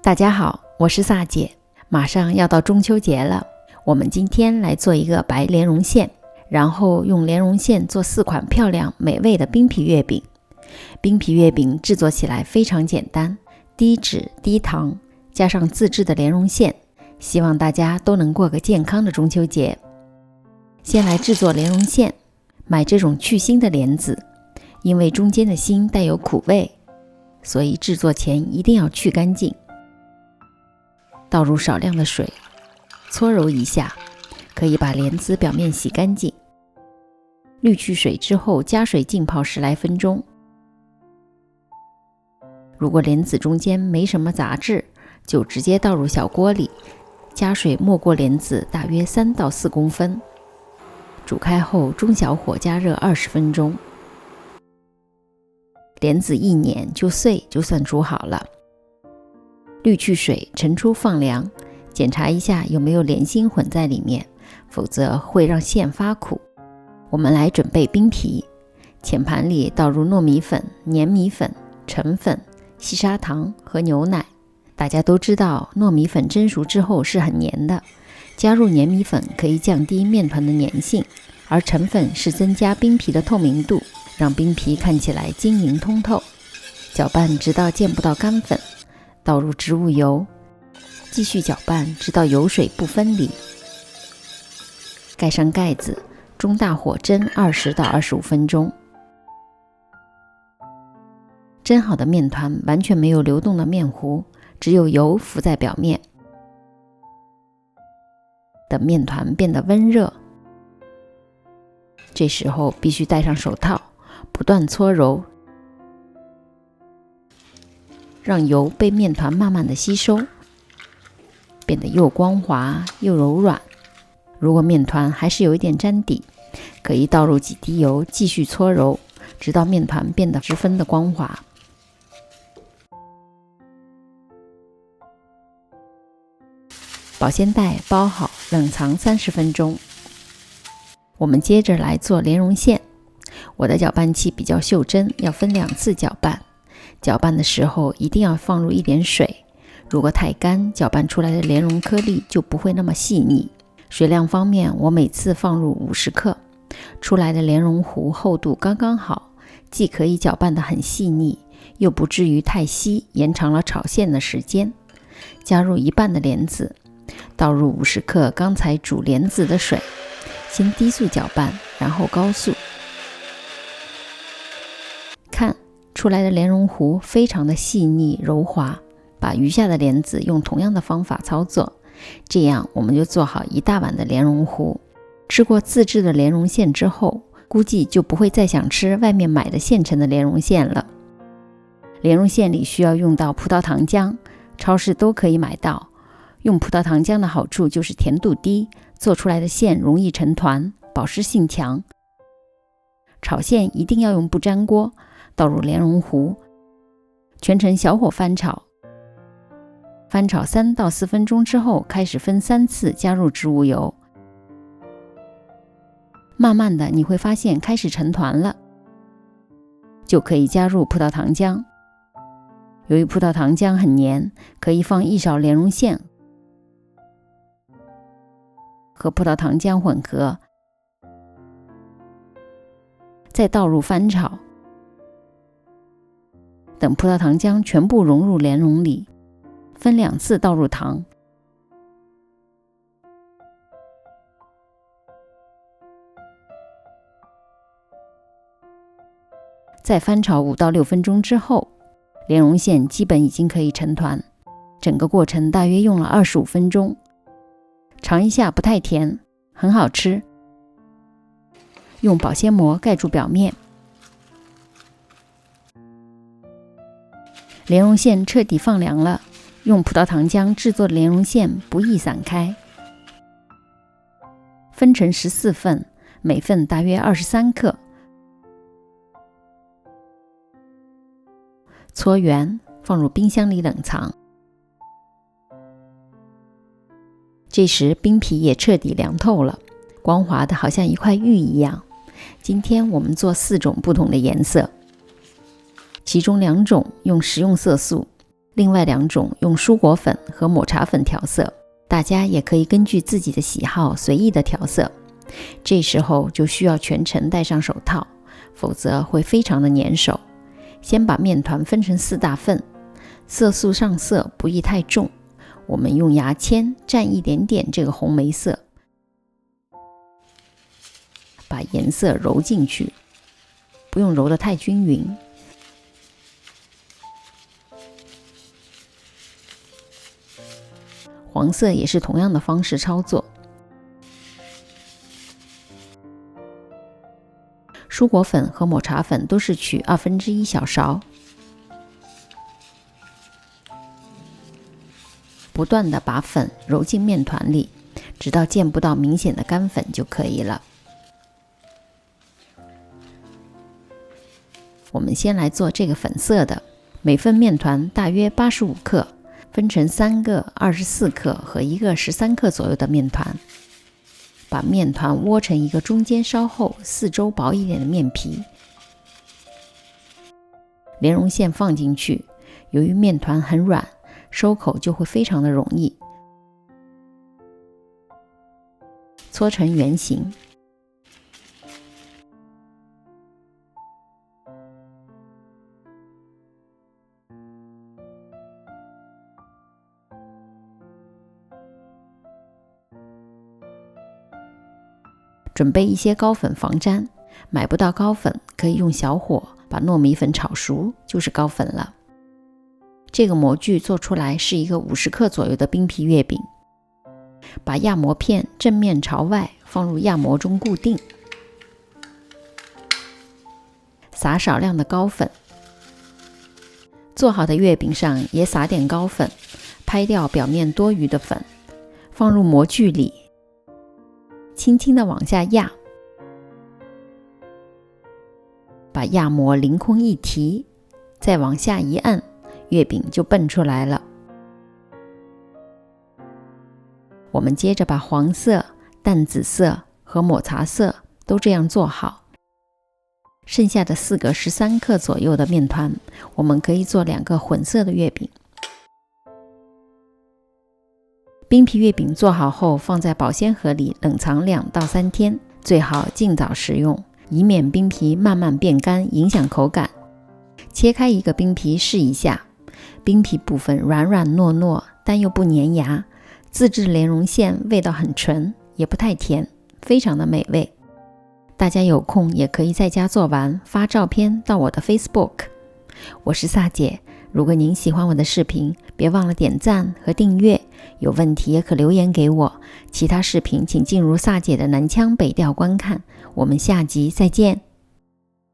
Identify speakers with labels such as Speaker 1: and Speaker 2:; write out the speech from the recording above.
Speaker 1: 大家好，我是萨姐。马上要到中秋节了，我们今天来做一个白莲蓉馅，然后用莲蓉馅做4款漂亮美味的冰皮月饼。冰皮月饼制作起来非常简单，低脂低糖，加上自制的莲蓉馅，希望大家都能过个健康的中秋节。先来制作莲蓉馅，买这种去腥的莲子，因为中间的芯带有苦味，所以制作前一定要去干净。倒入少量的水，搓揉一下，可以把莲子表面洗干净。滤去水之后，加水浸泡10来分钟。如果莲子中间没什么杂质，就直接倒入小锅里，加水没过莲子大约3到4公分，煮开后中小火加热20分钟。莲子一碾就碎，就算煮好了。滤去水，盛出放凉，检查一下有没有莲心混在里面，否则会让馅发苦。我们来准备冰皮，浅盘里倒入糯米粉、粘米粉、橙粉、细砂糖和牛奶。大家都知道糯米粉蒸熟之后是很黏的，加入粘米粉可以降低面团的粘性，而橙粉是增加冰皮的透明度，让冰皮看起来晶莹通透。搅拌直到见不到干粉，倒入植物油，继续搅拌直到油水不分离。盖上盖子，中大火蒸20到25分钟。蒸好的面团完全没有流动的面糊，只有油浮在表面。等面团变得温热，这时候必须戴上手套，不断搓揉，让油被面团慢慢的吸收，变得又光滑又柔软。如果面团还是有一点粘底，可以倒入几滴油继续搓揉，直到面团变得十分的光滑。保鲜袋包好，冷藏30分钟。我们接着来做莲蓉馅。我的搅拌器比较袖珍，要分2次搅拌。搅拌的时候一定要放入一点水，如果太干，搅拌出来的莲蓉颗粒就不会那么细腻。水量方面，我每次放入50克，出来的莲蓉糊厚度刚刚好，既可以搅拌得很细腻，又不至于太稀，延长了炒馅的时间。加入1半的莲子，倒入50克刚才煮莲子的水，先低速搅拌，然后高速。看，出来的莲蓉糊非常的细腻柔滑，把余下的莲子用同样的方法操作，这样我们就做好1大碗的莲蓉糊。吃过自制的莲蓉馅之后，估计就不会再想吃外面买的现成的莲蓉馅了。莲蓉馅里需要用到葡萄糖浆，超市都可以买到。用葡萄糖浆的好处就是甜度低，做出来的馅容易成团，保湿性强。炒馅一定要用不粘锅，倒入莲蓉糊，全程小火翻炒。翻炒3到4分钟之后，开始分3次加入植物油。慢慢的你会发现开始成团了，就可以加入葡萄糖浆。由于葡萄糖浆很黏，可以放1勺莲蓉馅和葡萄糖浆混合，再倒入翻炒。等葡萄糖浆全部融入莲蓉里，分2次倒入糖。再翻炒5到6分钟之后，莲蓉馅基本已经可以成团。整个过程大约用了25分钟。尝一下，不太甜，很好吃。用保鲜膜盖住表面。莲蓉馅彻底放凉了，用葡萄糖浆制作的莲蓉馅不易散开。分成14份，每份大约23克。搓圆，放入冰箱里冷藏。这时冰皮也彻底凉透了，光滑的好像一块玉一样。今天我们做4种不同的颜色，其中2种用食用色素，另外2种用蔬果粉和抹茶粉调色，大家也可以根据自己的喜好随意的调色。这时候就需要全程戴上手套，否则会非常的粘手。先把面团分成4大份，色素上色不宜太重，我们用牙签蘸一点点这个红莓色，把颜色揉进去，不用揉得太均匀。黄色也是同样的方式操作。蔬果粉和抹茶粉都是取1/2小勺，不断的把粉揉进面团里，直到见不到明显的干粉就可以了。我们先来做这个粉色的，每份面团大约85克，分成3个24克和1个13克左右的面团。把面团窝成一个中间稍厚、四周薄一点的面皮，莲蓉馅放进去。由于面团很软，收口就会非常的容易。搓成圆形，准备一些高粉防粘，买不到高粉可以用小火把糯米粉炒熟，就是高粉了。这个模具做出来是一个50克左右的冰皮月饼，把压模片正面朝外放入压模中固定，撒少量的高粉，做好的月饼上也撒点高粉，拍掉表面多余的粉，放入模具里，轻轻地往下压，把压模凌空一提，再往下一按，月饼就蹦出来了。我们接着把黄色、淡紫色和抹茶色都这样做好。剩下的4个13克左右的面团，我们可以做2个混色的月饼。冰皮月饼做好后，放在保鲜盒里冷藏2到3天，最好尽早食用，以免冰皮慢慢变干，影响口感。切开一个冰皮试一下，冰皮部分软软糯糯，但又不粘牙，自制莲蓉馅味道很纯，也不太甜，非常的美味。大家有空也可以在家做完，发照片到我的 Facebook。 我是萨姐，如果您喜欢我的视频，别忘了点赞和订阅，有问题也可留言给我，其他视频请进入萨姐的南腔北调观看。我们下集再见。